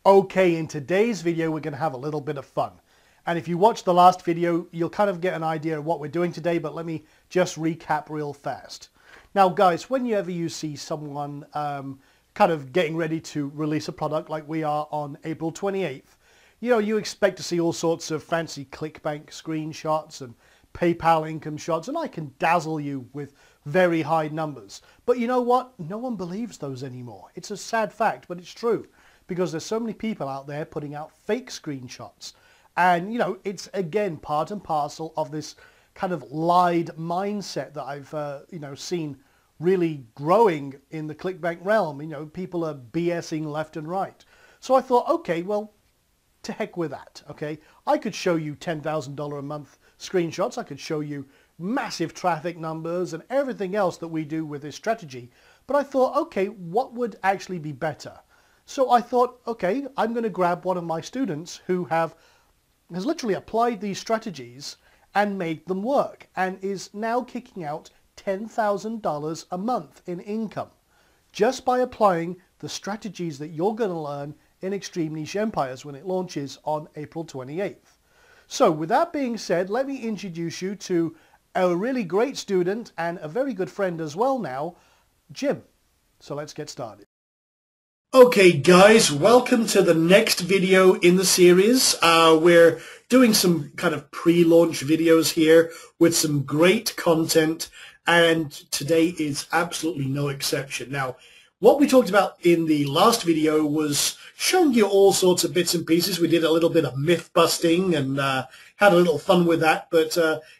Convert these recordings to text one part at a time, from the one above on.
Okay, in today's video we're going to have a little bit of fun. And if you watch the last video, you'll kind of get an idea of what we're doing today, but let me just recap real fast. Now guys, whenever you see someone kind of getting ready to release a product like we are on April 28th, you expect to see all sorts of fancy ClickBank screenshots and PayPal income shots, and I can dazzle you with very high numbers. But you know what? No one believes those anymore. It's a sad fact, but it's true. Because there's so many people out there putting out fake screenshots. And, it's again part and parcel of this kind of lied mindset that I've, seen really growing in the ClickBank realm. People are BSing left and right. So I thought, okay, well, to heck with that, okay? I could show you $10,000 a month screenshots. I could show you massive traffic numbers and everything else that we do with this strategy. But I thought, okay, what would actually be better? So I thought, okay, I'm going to grab one of my students who has literally applied these strategies and made them work and is now kicking out $10,000 a month in income just by applying the strategies that you're going to learn in Extreme Niche Empires when it launches on April 28th. So with that being said, let me introduce you to a really great student and a very good friend as well now, Jim. So let's get started. Okay guys, welcome to the next video in the series. We're doing some kind of pre-launch videos here with some great content, and today is absolutely no exception. Now, what we talked about in the last video was showing you all sorts of bits and pieces. We did a little bit of myth busting and had a little fun with that, but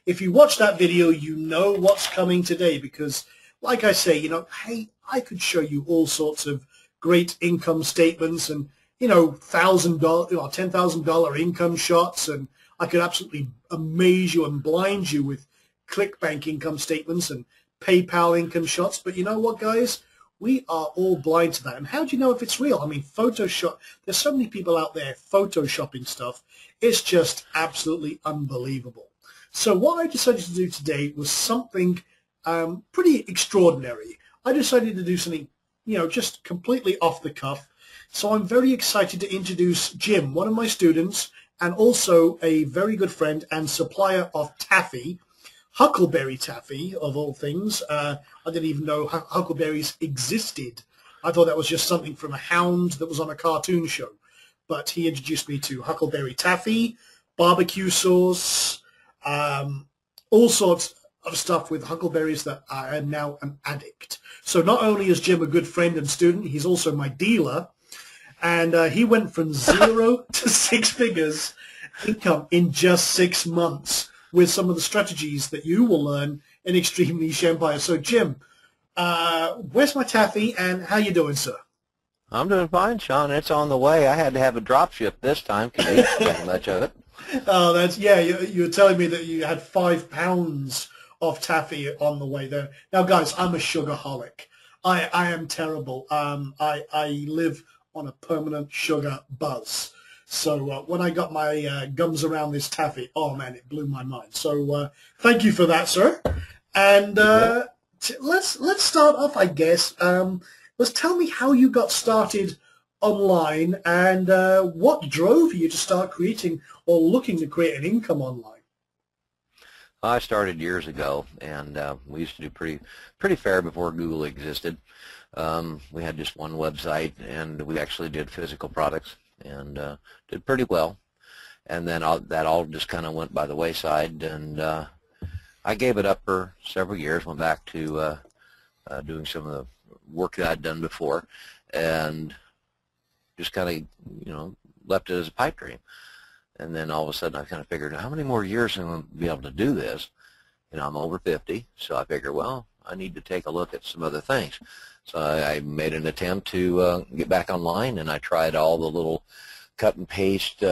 if you watch that video, you know what's coming today because, like I say, hey, I could show you all sorts of great income statements and, $1,000, $10,000 income shots, and I could absolutely amaze you and blind you with ClickBank income statements and PayPal income shots. But you know what, guys? We are all blind to that. And how do you know if it's real? I mean, Photoshop, there's so many people out there Photoshopping stuff. It's just absolutely unbelievable. So what I decided to do today was something pretty extraordinary. I decided to do something just completely off the cuff. So I'm very excited to introduce Jim, one of my students, and also a very good friend and supplier of taffy, Huckleberry taffy, of all things. I didn't even know huckleberries existed. I thought that was just something from a hound that was on a cartoon show. But he introduced me to Huckleberry taffy, barbecue sauce, all sorts of stuff with huckleberries that I am now an addict. So not only is Jim a good friend and student, he's also my dealer. And he went from 0 to 6 figures income in just 6 months with some of the strategies that you will learn in Extreme Niche Empire. So Jim, where's my taffy and how you doing, sir? I'm doing fine, Sean. It's on the way. I had to have a drop ship this time because I didn't think much of it. Oh, that's, yeah, you were telling me that you had 5 pounds of taffy on the way there. Now, guys, I'm a sugarholic. I am terrible. I live on a permanent sugar buzz. So when I got my gums around this taffy, oh man, it blew my mind. So thank you for that, sir. And let's start off, I guess. Let's tell me how you got started online and what drove you to start creating or looking to create an income online. I started years ago, and we used to do pretty fair before Google existed. We had just one website, and we actually did physical products and did pretty well. And then that all just kind of went by the wayside, and I gave it up for several years, went back to doing some of the work that I'd done before, and just kind of, left it as a pipe dream. And then all of a sudden I kind of figured, how many more years am I going to be able to do this? I'm over 50, so I figured, well, I need to take a look at some other things. So I made an attempt to get back online, and I tried all the little cut and paste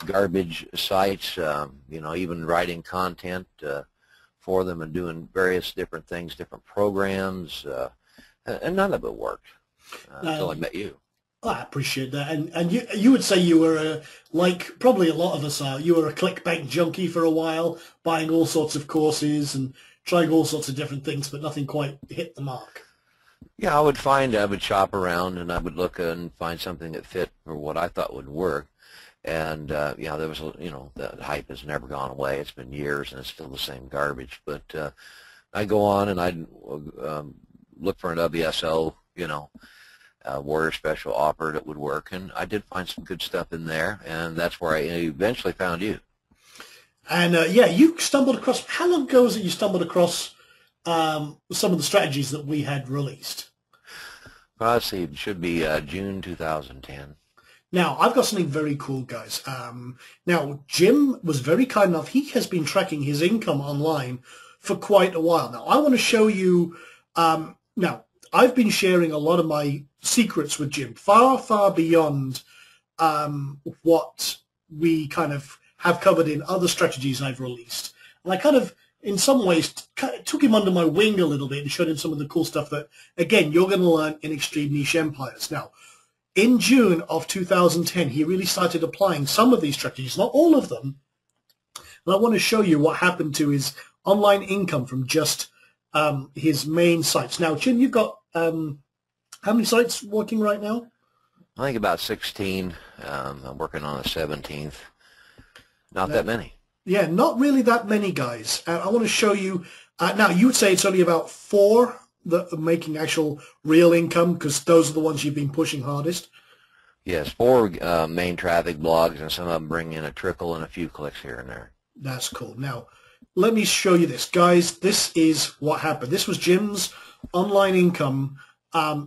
garbage sites, even writing content for them and doing various different things, different programs, and none of it worked until I met you. I appreciate that, and you would say you were like probably a lot of us are. You were a ClickBank junkie for a while, buying all sorts of courses and trying all sorts of different things, but nothing quite hit the mark. Yeah, I would shop around and I would look and find something that fit for what I thought would work. And yeah, there was, the hype has never gone away. It's been years and it's still the same garbage. But I go on and I look for an WSO, Warrior Special offer that would work, and I did find some good stuff in there, and that's where I eventually found you. And yeah, you stumbled across, how long ago was it you stumbled across some of the strategies that we had released? Well, let's see, it should be June 2010. Now, I've got something very cool, guys. Now, Jim was very kind enough. He has been tracking his income online for quite a while. Now, I want to show you, now, I've been sharing a lot of my secrets with Jim, far, far beyond what we kind of have covered in other strategies I've released. And I kind of, in some ways, took him under my wing a little bit and showed him some of the cool stuff that, again, you're going to learn in Extreme Niche Empires. Now, in June of 2010, he really started applying some of these strategies, not all of them. And I want to show you what happened to his online income from just his main sites. Now, Jim, you've got how many sites working right now? I think about 16. I'm working on the 17th. Not that many. Yeah, not really that many, guys. I want to show you. Now, you would say it's only about 4 that are making actual real income, because those are the ones you've been pushing hardest. Yes, 4 main traffic blogs, and some of them bring in a trickle and a few clicks here and there. That's cool. Now, let me show you this. Guys, this is what happened. This was Jim's online income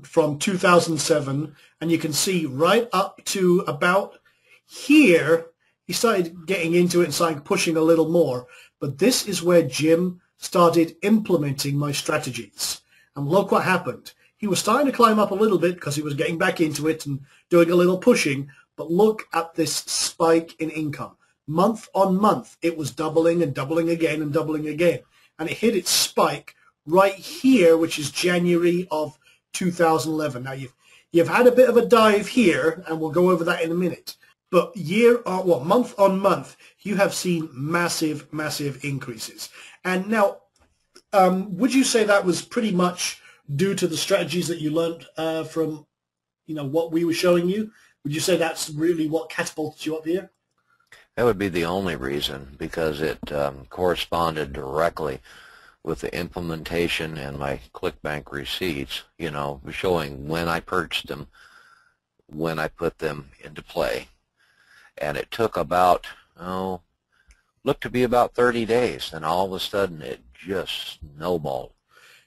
from 2007, and you can see right up to about here, he started getting into it and started pushing a little more. But this is where Jim started implementing my strategies. And look what happened. He was starting to climb up a little bit because he was getting back into it and doing a little pushing. But look at this spike in income. Month on month, it was doubling and doubling again and doubling again. And it hit its spike right here, which is January of 2011. Now, you've had a bit of a dive here, and we'll go over that in a minute. But month on month, you have seen massive, massive increases. And now, would you say that was pretty much due to the strategies that you learned from, what we were showing you? Would you say that's really what catapulted you up here? That would be the only reason, because it corresponded directly with the implementation and my ClickBank receipts, showing when I purchased them, when I put them into play. And it took about, looked to be about 30 days, and all of a sudden it just snowballed.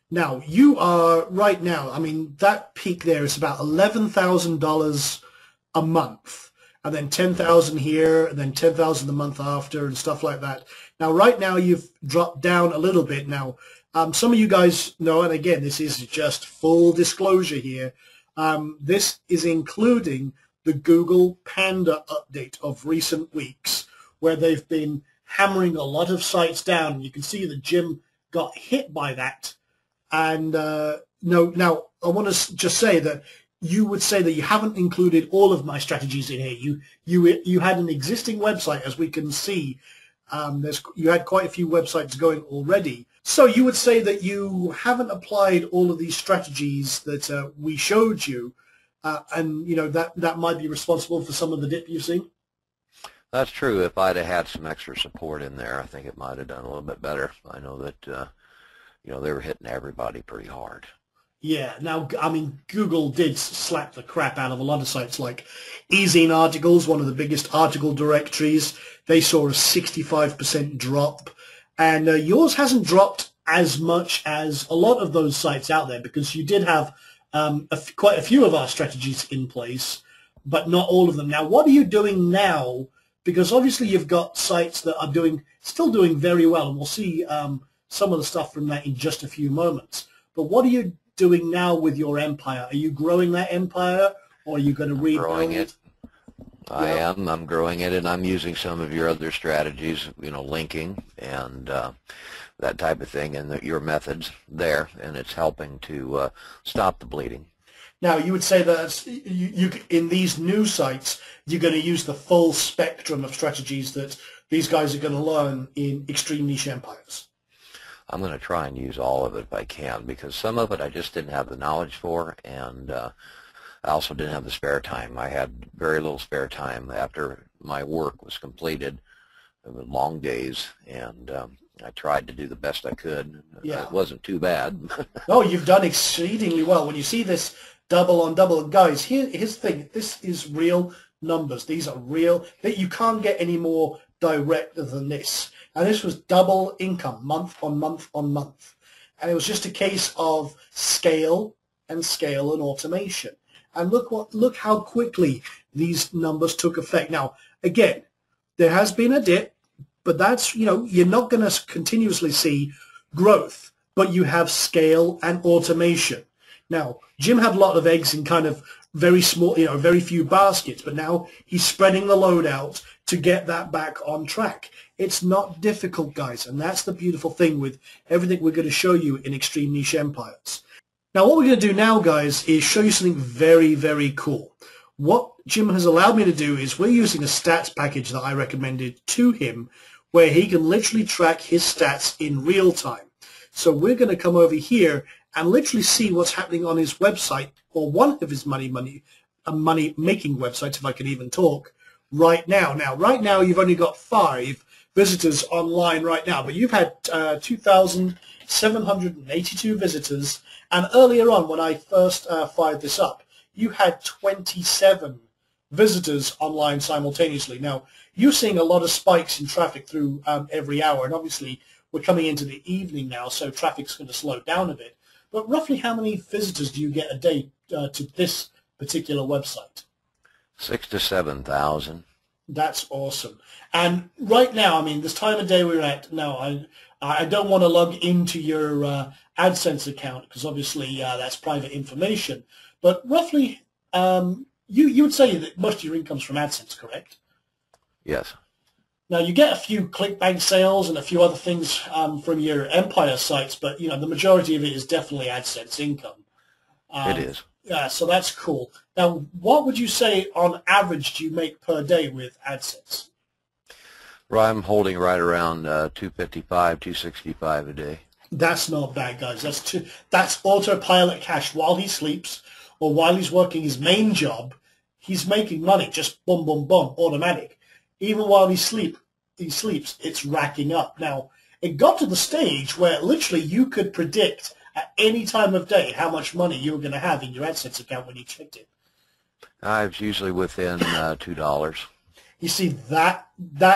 Now, you are right now, I mean, that peak there is about $11,000 a month. And then 10,000 here, and then 10,000 the month after, and stuff like that. Now, right now, you've dropped down a little bit. Now, some of you guys know, and again, this is just full disclosure here. This is including the Google Panda update of recent weeks, where they've been hammering a lot of sites down. You can see that Jim got hit by that. And now, I want to just say that you would say that you haven't included all of my strategies in here. You had an existing website, as we can see. You had quite a few websites going already. So you would say that you haven't applied all of these strategies that we showed you, and that might be responsible for some of the dip you've seen. That's true. If I'd have had some extra support in there, I think it might have done a little bit better. I know that they were hitting everybody pretty hard. Yeah, now, I mean, Google did slap the crap out of a lot of sites like eZine Articles, one of the biggest article directories. They saw a 65% drop. And yours hasn't dropped as much as a lot of those sites out there, because you did have quite a few of our strategies in place, but not all of them. Now, what are you doing now? Because obviously you've got sites that are still doing very well, and we'll see some of the stuff from that in just a few moments. But what are you doing now with your empire? Are you growing that empire, or are you going to rebuild it? I am. I'm growing it, and I'm using some of your other strategies, linking and that type of thing, and your methods there, and it's helping to stop the bleeding. Now, you would say that in these new sites, you're going to use the full spectrum of strategies that these guys are going to learn in Extreme Niche Empires. I'm going to try and use all of it if I can, because some of it I just didn't have the knowledge for, and I also didn't have the spare time. I had very little spare time after my work was completed. It was long days, and I tried to do the best I could. Yeah. It wasn't too bad. No, you've done exceedingly well. When you see this double on double, guys, here's the thing. This is real numbers. These are real. That you can't get any more direct than this. And this was double income, month on month on month. And it was just a case of scale and automation. And look how quickly these numbers took effect. Now, again, there has been a dip, but that's, you're not going to continuously see growth, but you have scale and automation. Now, Jim had a lot of eggs in kind of very small, very few baskets, but now he's spreading the load out to get that back on track. It's not difficult, guys, and that's the beautiful thing with everything we're going to show you in Extreme Niche Empires. Now, what we're going to do now, guys, is show you something very, very cool. What Jim has allowed me to do is we're using a stats package that I recommended to him where he can literally track his stats in real time. So we're going to come over here and literally see what's happening on his website, or one of his money-making websites, if I can even talk, right now. Now, right now, you've only got 5 visitors online right now, but you've had 2,782 visitors, and earlier on, when I first fired this up, you had 27 visitors online simultaneously. Now, you're seeing a lot of spikes in traffic through every hour, and obviously we're coming into the evening now, so traffic's going to slow down a bit. But roughly how many visitors do you get a day to this particular website? 6,000 to 7,000. That's awesome. And right now, I mean, this time of day we're at now, I don't want to log into your AdSense account because obviously that's private information. But roughly, you would say that most of your income's from AdSense, correct? Yes. Now, you get a few ClickBank sales and a few other things from your Empire sites, but, the majority of it is definitely AdSense income. It is. Yeah, so that's cool. Now, what would you say on average do you make per day with AdSense? Well, I'm holding right around 255, 265 a day. That's not bad, guys. That's autopilot cash while he sleeps or while he's working his main job. He's making money, just boom, boom, boom, automatic. Even while he sleeps, it's racking up. Now, it got to the stage where literally you could predict at any time of day how much money you were going to have in your AdSense account when you checked it. It's usually within $2. You see, that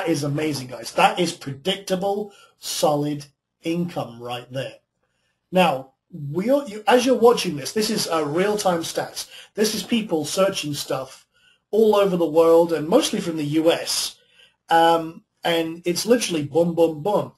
is amazing, guys. That is predictable, solid income right there. Now, as you're watching this is real-time stats. This is people searching stuff all over the world and mostly from the US. And it's literally boom, boom, boom.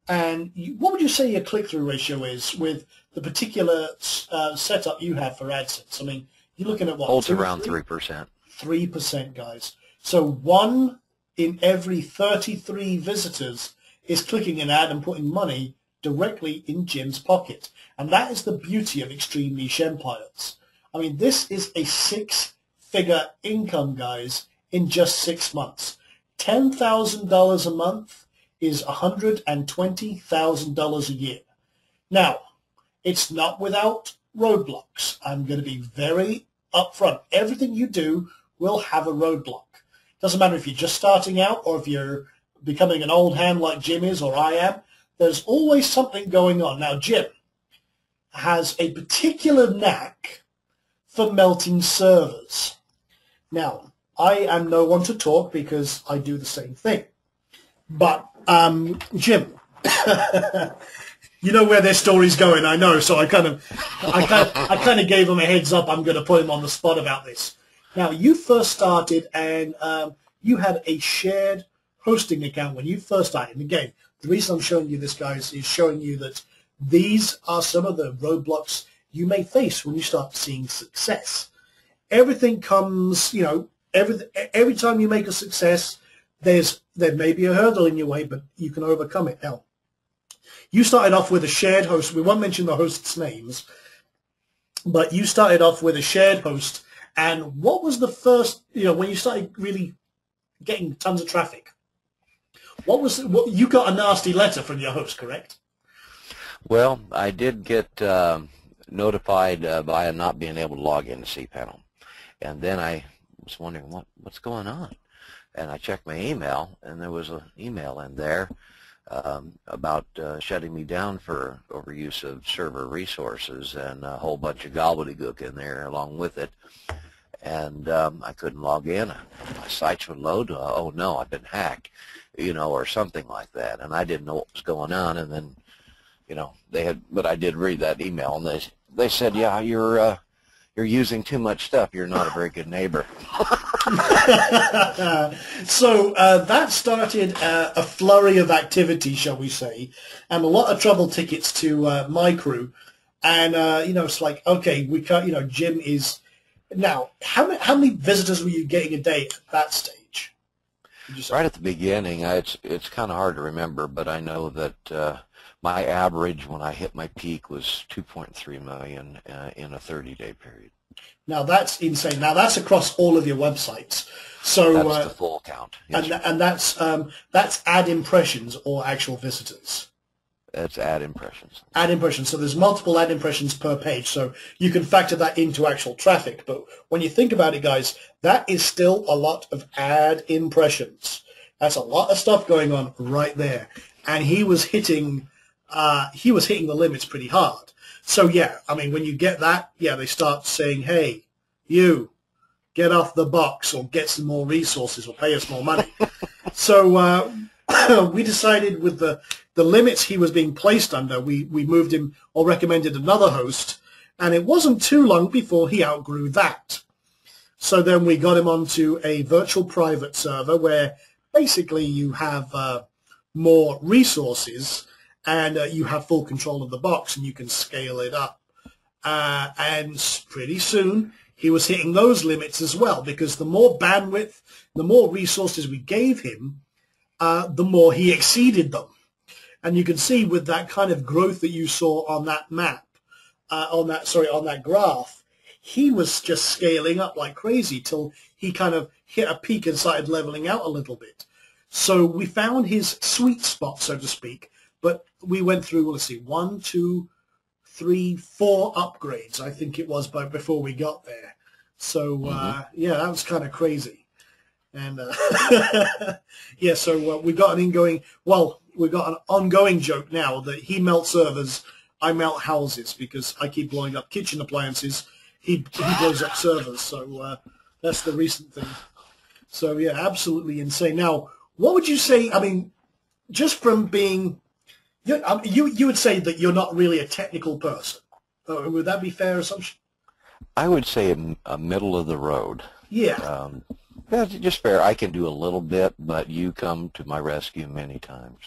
And what would you say your click-through ratio is with the particular setup you have for AdSense? I mean, you're looking at what? Holds around 3%. 3%, guys. So 1 in every 33 visitors is clicking an ad and putting money directly in Jim's pocket. And that is the beauty of Extreme Niche Empires. I mean, this is a 6-figure income, guys, in just 6 months. $10,000 a month is $120,000 a year. Now, it's not without roadblocks. I'm going to be very upfront. Everything you do will have a roadblock. Doesn't matter if you're just starting out or if you're becoming an old hand like Jim is or I am. There's always something going on. Now, Jim has a particular knack for melting servers. Now, I am no one to talk because I do the same thing. But, Jim, you know where their story's going, I know, so I kind of gave him a heads up. I'm going to put him on the spot about this. Now, you first started and you had a shared hosting account when you first started. And again, the reason I'm showing you this, guys, is showing you that these are some of the roadblocks you may face when you start seeing success. Everything comes, every time you make a success, there may be a hurdle in your way, but you can overcome it. Now, you started off with a shared host. We won't mention the hosts' names, but you started off with a shared host. And what was the first, when you started really getting tons of traffic? What you got a nasty letter from your host, correct? Well, I did get notified by not being able to log into cPanel, and then I was wondering what's going on, and I checked my email, and there was an email in there about shutting me down for overuse of server resources, and a whole bunch of gobbledygook in there along with it. And I couldn't log in. My sites would load. Oh no, I've been hacked, or something like that. And I didn't know what was going on. And then, but I did read that email, and they said, yeah, you're using too much stuff. You're not a very good neighbor. So that started a flurry of activity, shall we say, and a lot of trouble tickets to my crew. And it's like, okay, we can't. Jim is. Now, how many visitors were you getting a day at that stage? Right at the beginning, it's kind of hard to remember, but I know that my average when I hit my peak was 2.3 million in a 30-day period. Now that's insane. Now that's across all of your websites. So that's the full count. Yes, and that's ad impressions or actual visitors. It's ad impressions. Ad impressions. So there's multiple ad impressions per page. So you can factor that into actual traffic. But when you think about it, guys, that is still a lot of ad impressions. That's a lot of stuff going on right there. And he was hitting the limits pretty hard. So yeah, I mean, when you get that, yeah, they start saying, hey, you, get off the box or get some more resources or pay us more money. So we decided with the limits he was being placed under, we moved him or recommended another host, and it wasn't too long before he outgrew that. So then we got him onto a virtual private server where basically you have more resources and you have full control of the box and you can scale it up. And pretty soon he was hitting those limits as well, because the more bandwidth, the more resources we gave him, the more he exceeded them. And you can see with that kind of growth that you saw on that map, on that graph, he was just scaling up like crazy till he kind of hit a peak and started leveling out a little bit. So we found his sweet spot, so to speak, but we went through, let's see, 1, 2, 3, 4 upgrades, I think it was, before we got there. So, yeah, that was kind of crazy. And yeah, so we got an ongoing joke now that he melts servers, I melt houses, because I keep blowing up kitchen appliances. He blows up servers. So that's the recent thing. So yeah, absolutely insane. Now, what would you say? I mean, just from being, you would say that you're not really a technical person. Would that be fair assumption? I would say a middle of the road. Yeah. That's just fair. I can do a little bit, but you come to my rescue many times.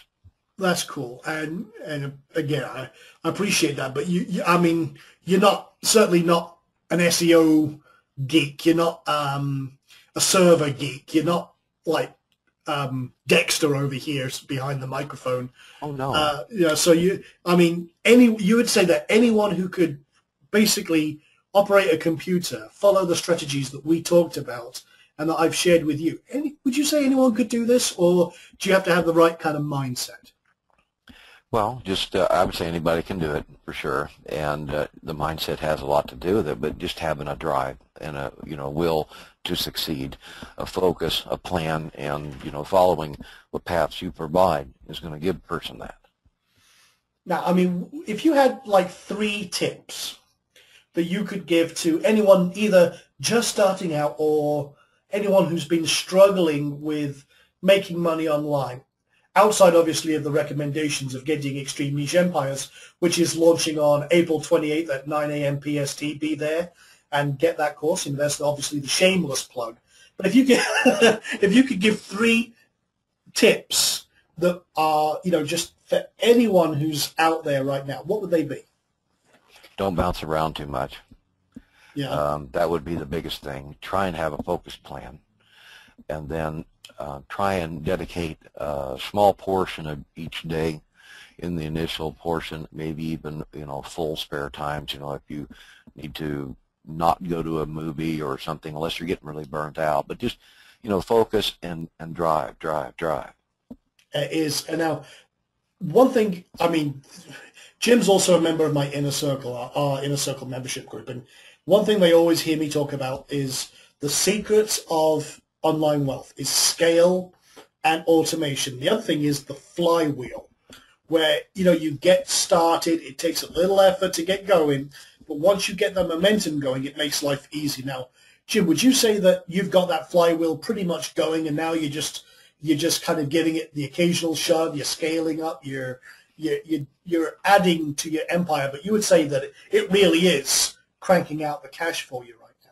That's cool, and again, I appreciate that. But I mean, you're certainly not an SEO geek. You're not a server geek. You're not like Dexter over here behind the microphone. Oh no. Yeah. So you would say that anyone who could basically operate a computer, follow the strategies that we talked about and that I've shared with you. Would you say anyone could do this, or do you have to have the right kind of mindset? Well, just I would say anybody can do it for sure, and the mindset has a lot to do with it. But just having a drive and a will to succeed, a focus, a plan, and following what paths you provide is going to give a person that. Now, I mean, if you had like 3 tips that you could give to anyone either just starting out or anyone who's been struggling with making money online, outside obviously of the recommendations of Getting Extreme Niche Empires, which is launching on April 28th at 9 a.m. PST, be there and get that course. And that's obviously the shameless plug. But if you could, if you could give 3 tips that are, just for anyone who's out there right now, what would they be? Don't bounce around too much. Yeah. That would be the biggest thing. Try and have a focused plan, and then try and dedicate a small portion of each day in the initial portion, maybe even full spare times. If you need to not go to a movie or something, unless you're getting really burnt out, but just focus and drive. And now one thing, I mean, Jim's also a member of my Inner Circle, our Inner Circle membership group. And one thing they always hear me talk about is the secrets of online wealth is scale and automation. The other thing is the flywheel, where, you know, you get started, it takes a little effort to get going, but once you get the momentum going, it makes life easy. Now, Jim, would you say that you've got that flywheel pretty much going, and now you're just kind of giving it the occasional shove, you're scaling up, you're adding to your empire, but you would say that it really is cranking out the cash for you right now?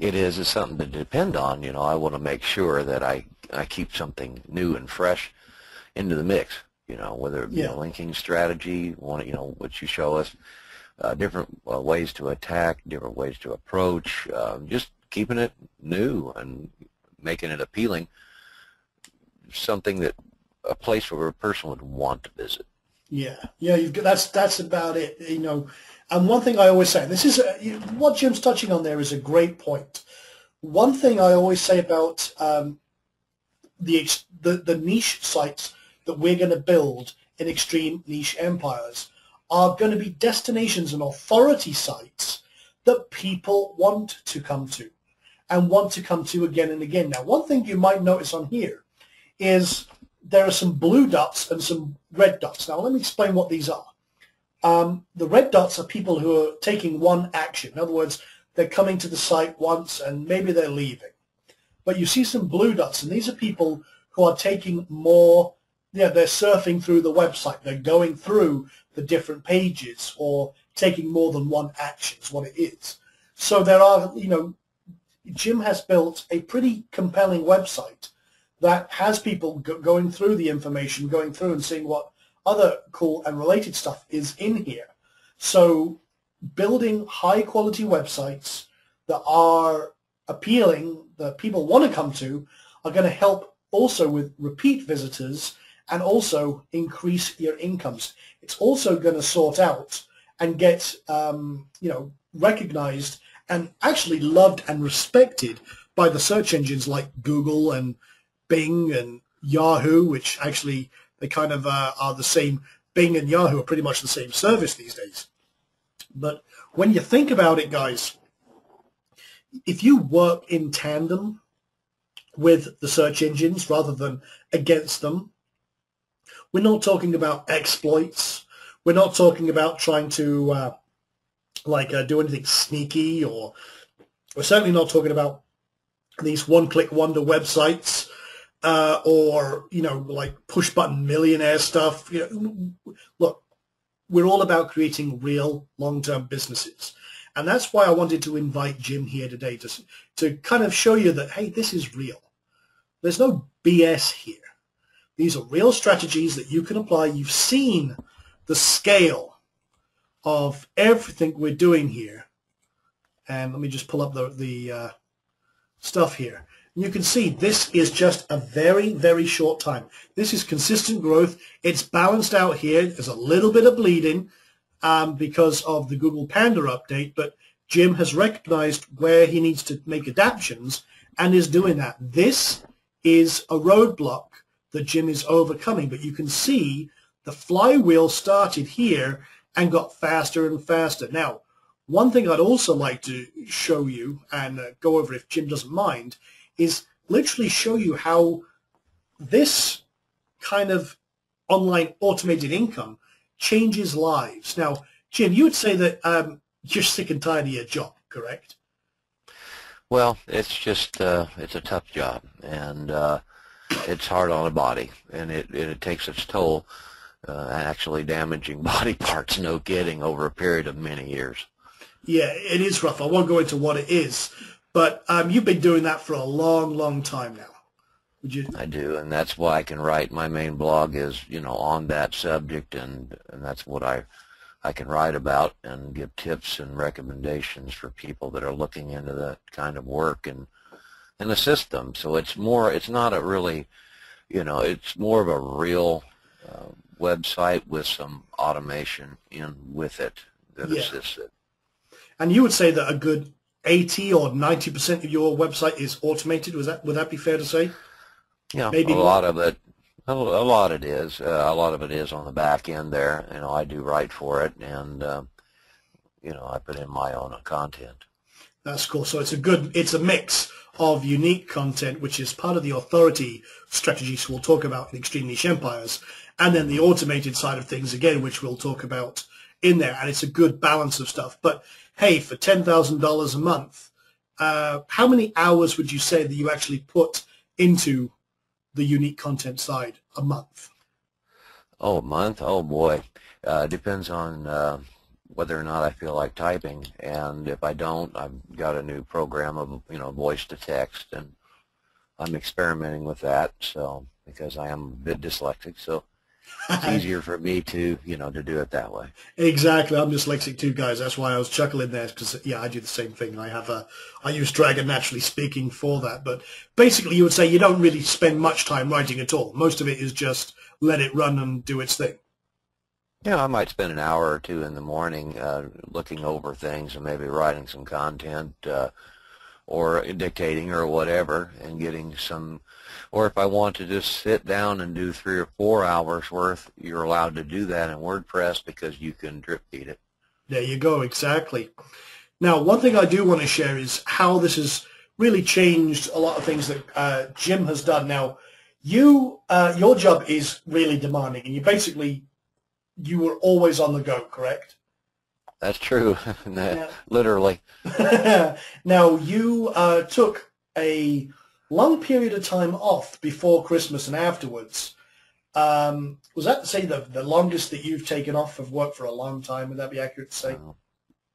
It is. It's something to depend on. You know, I want to make sure that I keep something new and fresh into the mix. You know, whether it be a linking strategy, which you show us, different ways to attack, different ways to approach, just keeping it new and making it appealing, something that a place where a person would want to visit. Yeah, that's about it. You know, and one thing I always say, this is what Jim's touching on there is a great point. One thing I always say about the niche sites that we're going to build in extreme niche empires are going to be destinations and authority sites that people want to come to and want to come to again and again. Now, one thing you might notice on here is there are some blue dots and some red dots. Now, let me explain what these are. The red dots are people who are taking one action. In other words, they're coming to the site once and maybe they're leaving. But you see some blue dots, and these are people who are taking more. Yeah, they're surfing through the website. They're going through the different pages or taking more than one action is what it is. So there are, you know, Jim has built a pretty compelling website that has people going through the information, going through and seeing what other cool and related stuff is in here. So building high-quality websites that are appealing, that people want to come to, are going to help also with repeat visitors and also increase your incomes. It's also going to sort out and get, recognized and actually loved and respected by the search engines like Google and Bing and Yahoo, which actually they kind of are the same. Bing and Yahoo are pretty much the same service these days. But when you think about it, guys, if you work in tandem with the search engines rather than against them, we're not talking about exploits. We're not talking about trying to do anything sneaky, or we're certainly not talking about these one-click wonder websites or like push-button millionaire stuff. Look, we're all about creating real long-term businesses, and that's why I wanted to invite Jim here today to kind of show you that, hey, this is real. There's no BS here. These are real strategies that you can apply. You've seen the scale of everything we're doing here. And let me just pull up the stuff here. You can see this is just a very, very short time. This is consistent growth. It's balanced out here. There's a little bit of bleeding because of the Google Panda update, but Jim has recognized where he needs to make adaptations and is doing that. This is a roadblock that Jim is overcoming, but you can see the flywheel started here and got faster and faster. Now, one thing I'd also like to show you and go over if Jim doesn't mind is literally show you how this kind of online automated income changes lives. Now, Jim, you would say that you're sick and tired of your job, correct? Well, it's just it's a tough job, and it's hard on the body, and it takes its toll, actually damaging body parts, no kidding, over a period of many years. Yeah, it is rough. I won't go into what it is, but you've been doing that for a long, long time now. Would you? I do, and that's why I can write. My main blog is, on that subject, and that's what I can write about and give tips and recommendations for people that are looking into that kind of work and assist them. So it's not a really, it's more of a real website with some automation in with it that assists it. And you would say that a good 80 or 90% of your website is automated. Would that be fair to say? Yeah, maybe a lot of it. A lot it is. A lot of it is on the back end there. I do write for it, and I put in my own content. That's cool. So it's a mix of unique content, which is part of the authority strategies we'll talk about in Extreme Niche Empires, and then the automated side of things again, which we'll talk about in there. And it's a good balance of stuff. But hey, for $10,000 a month, how many hours would you say that you actually put into the unique content side a month? Oh, a month? Oh boy. Depends on whether or not I feel like typing, and if I don't, I've got a new program of voice to text, and I'm experimenting with that. So because I am a bit dyslexic, so it's easier for me to to do it that way. Exactly. I'm dyslexic too, guys. That's why I was chuckling there, because yeah, I do the same thing. I use Dragon Naturally Speaking for that. But basically, you would say you don't really spend much time writing at all. Most of it is just let it run and do its thing. Yeah, I might spend an hour or two in the morning looking over things and maybe writing some content or dictating or whatever, and getting some. Or if I want to just sit down and do 3 or 4 hours worth, you're allowed to do that in WordPress because you can drip feed it. There you go, exactly. Now, one thing I do want to share is how this has really changed a lot of things that Jim has done. Now, your job is really demanding, and you were always on the go, correct? That's true, literally. Now, you took a long period of time off before Christmas and afterwards. Was that, say, the longest that you've taken off of work for a long time? Would that be accurate to say?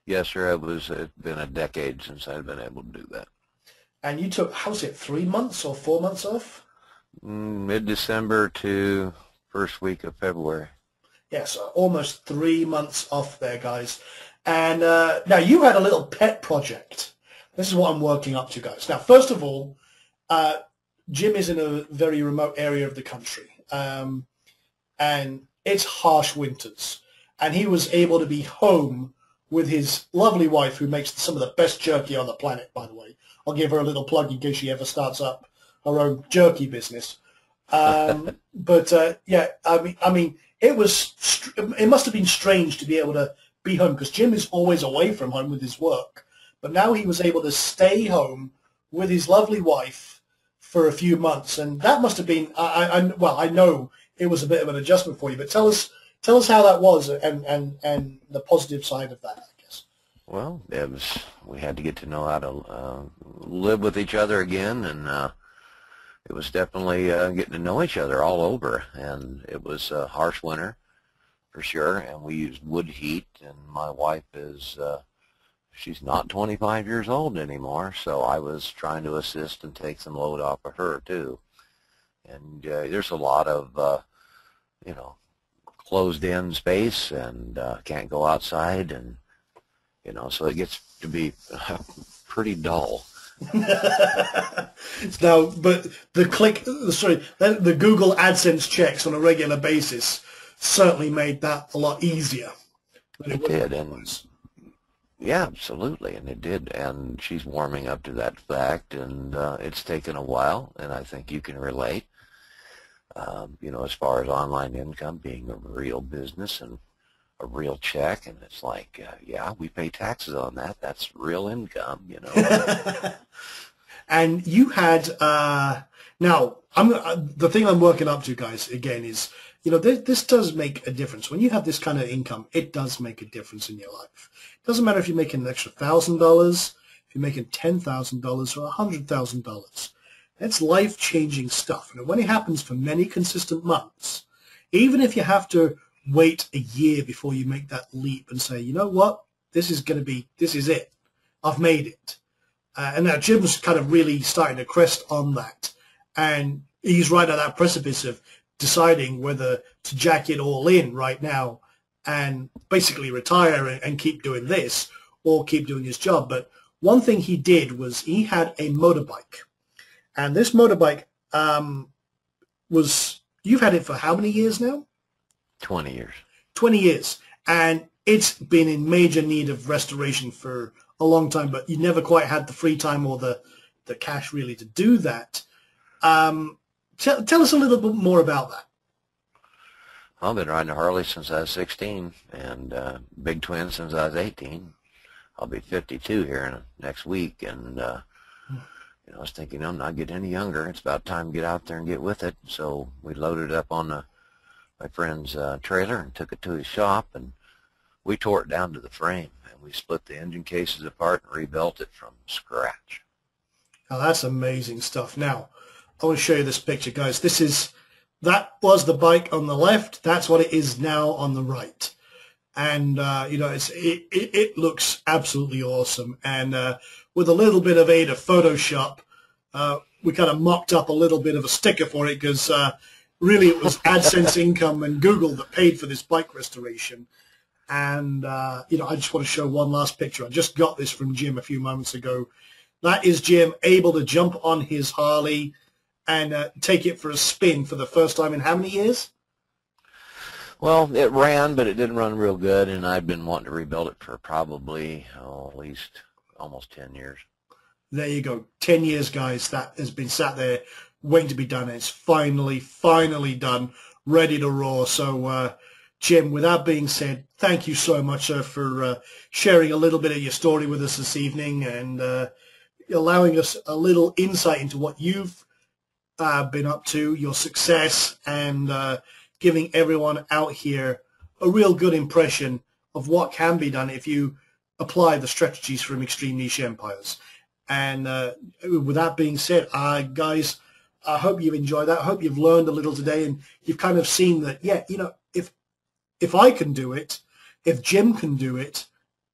Yes, sir. It's been a decade since I've been able to do that. And you took, how's it, 3 months or 4 months off? Mid-December to first week of February. Yes, so almost 3 months off there, guys. And now you had a little pet project. This is what I'm working up to, guys. Now, first of all, Jim is in a very remote area of the country, and it's harsh winters. And he was able to be home with his lovely wife, who makes some of the best jerky on the planet, by the way. I'll give her a little plug in case she ever starts up her own jerky business. But yeah, I mean, it must have been strange to be able to be home, because Jim is always away from home with his work. But now he was able to stay home with his lovely wife for a few months, and that must have been, well, I know it was a bit of an adjustment for you, but tell us how that was, and the positive side of that, I guess. Well, we had to get to know how to live with each other again, and it was definitely getting to know each other all over, and it was a harsh winter for sure, and we used wood heat, and my wife is she's not 25 years old anymore, so I was trying to assist and take some load off of her too. And there's a lot of closed-in space, and can't go outside, and so it gets to be pretty dull. Now, but the Google AdSense checks on a regular basis certainly made that a lot easier. It did, and yeah, absolutely, and it did, and she's warming up to that fact, and it's taken a while, and I think you can relate. As far as online income being a real business and a real check, and it's like, yeah, we pay taxes on that. That's real income, And you had now the thing I'm working up to, guys, again is this does make a difference when you have this kind of income. It does make a difference in your life. It doesn't matter if you're making an extra $1,000, if you're making $10,000 or $100,000. That's life-changing stuff. And when it happens for many consistent months, even if you have to wait a year before you make that leap and say, you know what, this is it. I've made it. And now Jim's kind of really starting to crest on that. And he's right at that precipice of deciding whether to jack it all in right now and basically retire and keep doing this or keep doing his job. But one thing he did was he had a motorbike. And this motorbike you've had it for how many years now? 20 years. 20 years. And it's been in major need of restoration for a long time, but you never quite had the free time or the cash really to do that. Tell us a little bit more about that. I've been riding a Harley since I was 16, and big twin since I was 18. I'll be 52 here in next week, and I was thinking I'm not getting any younger. It's about time to get out there and get with it. So we loaded it up on my friend's trailer and took it to his shop, and we tore it down to the frame, and we split the engine cases apart and rebuilt it from scratch. Now that's amazing stuff. Now, I want to show you this picture, guys. That was the bike on the left. That's what it is now on the right. And, it looks absolutely awesome. And with a little bit of aid of Photoshop, we kind of mocked up a little bit of a sticker for it because really it was AdSense Income and Google that paid for this bike restoration. And, I just want to show one last picture. I just got this from Jim a few moments ago. That is Jim able to jump on his Harley and take it for a spin for the first time in how many years? Well, it ran, but it didn't run real good, and I've been wanting to rebuild it for probably, at least almost 10 years. There you go. 10 years, guys. That has been sat there waiting to be done. It's finally done, ready to roar. So, Jim, with that being said, thank you so much, sir, for sharing a little bit of your story with us this evening and allowing us a little insight into what you've been up to, your success, and giving everyone out here a real good impression of what can be done if you apply the strategies from Extreme Niche Empires. And with that being said, guys, I hope you've enjoyed that. I hope you've learned a little today, and you've kind of seen that, yeah, if I can do it, if Jim can do it,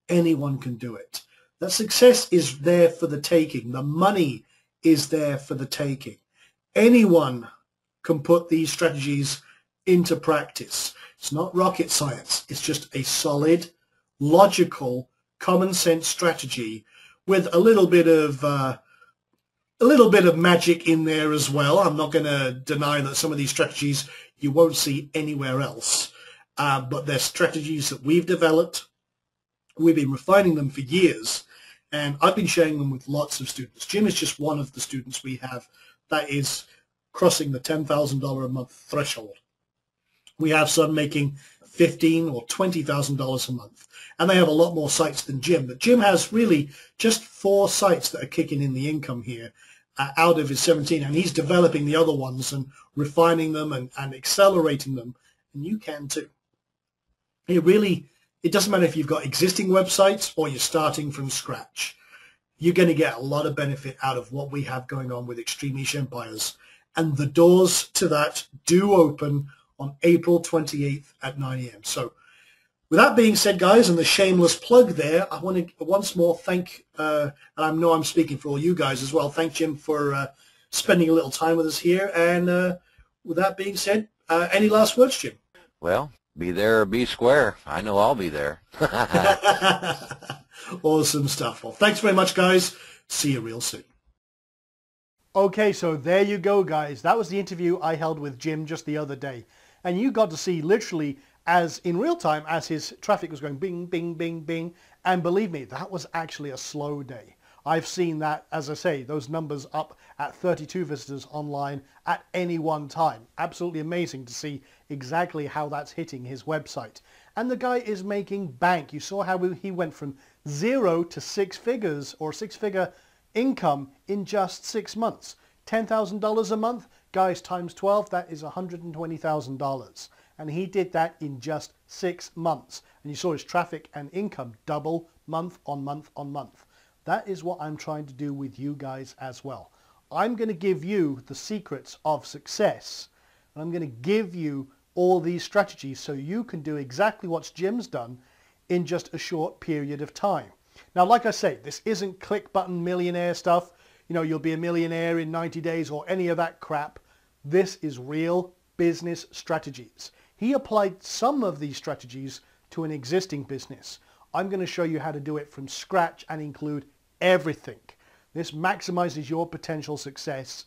anyone can do it. That success is there for the taking. The money is there for the taking. Anyone can put these strategies into practice. It's not rocket science. It's just a solid, logical, common sense strategy with a little bit of magic in there as well. I'm not going to deny that some of these strategies you won't see anywhere else, but they're strategies that we've developed. We've been refining them for years, and I've been sharing them with lots of students. Jim is just one of the students we have that is crossing the $10,000 a month threshold. We have some making $15,000 or $20,000 a month, and they have a lot more sites than Jim. But Jim has really just 4 sites that are kicking in the income here out of his 17, and he's developing the other ones and refining them and accelerating them, and you can too. It doesn't matter if you've got existing websites or you're starting from scratch. You're going to get a lot of benefit out of what we have going on with Extreme Niche Empires. And the doors to that do open on April 28th at 9 a.m. So with that being said, guys, and the shameless plug there, I want to once more thank, and I know I'm speaking for all you guys as well, thank Jim for spending a little time with us here. And with that being said, any last words, Jim? Well, be there or be square. I know I'll be there. Awesome stuff. Well, thanks very much, guys. See you real soon. Okay, so there you go, guys. That was the interview I held with Jim just the other day. And you got to see literally as in real time as his traffic was going bing, bing, bing, bing. And believe me, that was actually a slow day. I've seen that, as I say, those numbers up at 32 visitors online at any one time. Absolutely amazing to see exactly how that's hitting his website. And the guy is making bank. You saw how he went from 0 to 6 figures or 6-figure income in just 6 months. $10,000 a month, guys, times 12, that is $120,000. And he did that in just 6 months. And you saw his traffic and income double month on month on month. That is what I'm trying to do with you guys as well. I'm going to give you the secrets of success. And I'm going to give you all these strategies so you can do exactly what Jim's done in just a short period of time. Now, like I say, this isn't click button millionaire stuff. You know, you'll be a millionaire in 90 days or any of that crap. This is real business strategies. He applied some of these strategies to an existing business. I'm going to show you how to do it from scratch and include everything. This maximizes your potential success.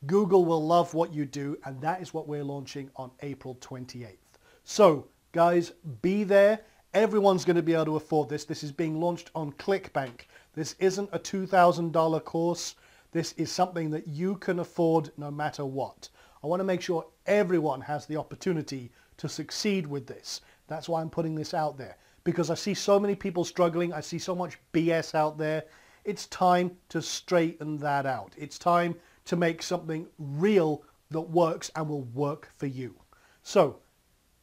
Google will love what you do, and that is what we're launching on April 28th. So, guys, be there. Everyone's going to be able to afford this. This is being launched on ClickBank. This isn't a $2,000 course. This is something that you can afford no matter what. I want to make sure everyone has the opportunity to succeed with this. That's why I'm putting this out there, because I see so many people struggling. I see so much BS out there. It's time to straighten that out. It's time to make something real that works and will work for you. So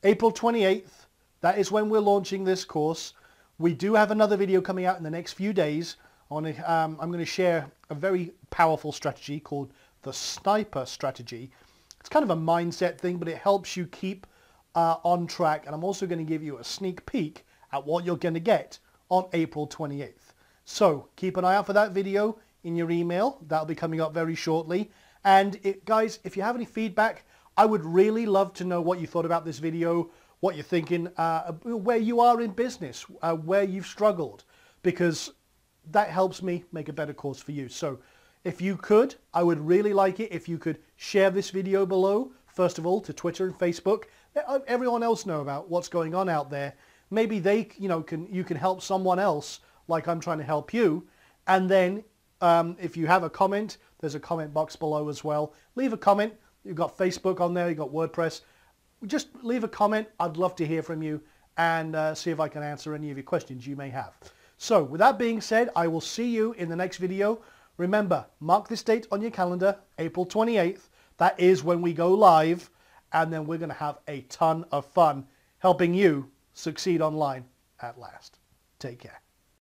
April 28th, that is when we're launching this course. We do have another video coming out in the next few days. I'm going to share a very powerful strategy called the sniper strategy. It's kind of a mindset thing, but it helps you keep on track. And I'm also going to give you a sneak peek at what you're going to get on April 28th. So keep an eye out for that video in your email. That'll be coming up very shortly. And guys, if you have any feedback, I would really love to know what you thought about this video, what you're thinking, where you are in business, where you've struggled, because that helps me make a better course for you. So if you could, I would really like it if you could share this video below, first of all, to Twitter and Facebook. Let everyone else know about what's going on out there. Maybe they, you can help someone else like I'm trying to help you. And then if you have a comment, there's a comment box below as well. Leave a comment. You've got Facebook on there, you've got WordPress. Just leave a comment. I'd love to hear from you and see if I can answer any of your questions you may have. So with that being said, I will see you in the next video. Remember, mark this date on your calendar, April 28th. That is when we go live, and then we're going to have a ton of fun helping you succeed online at last. Take care.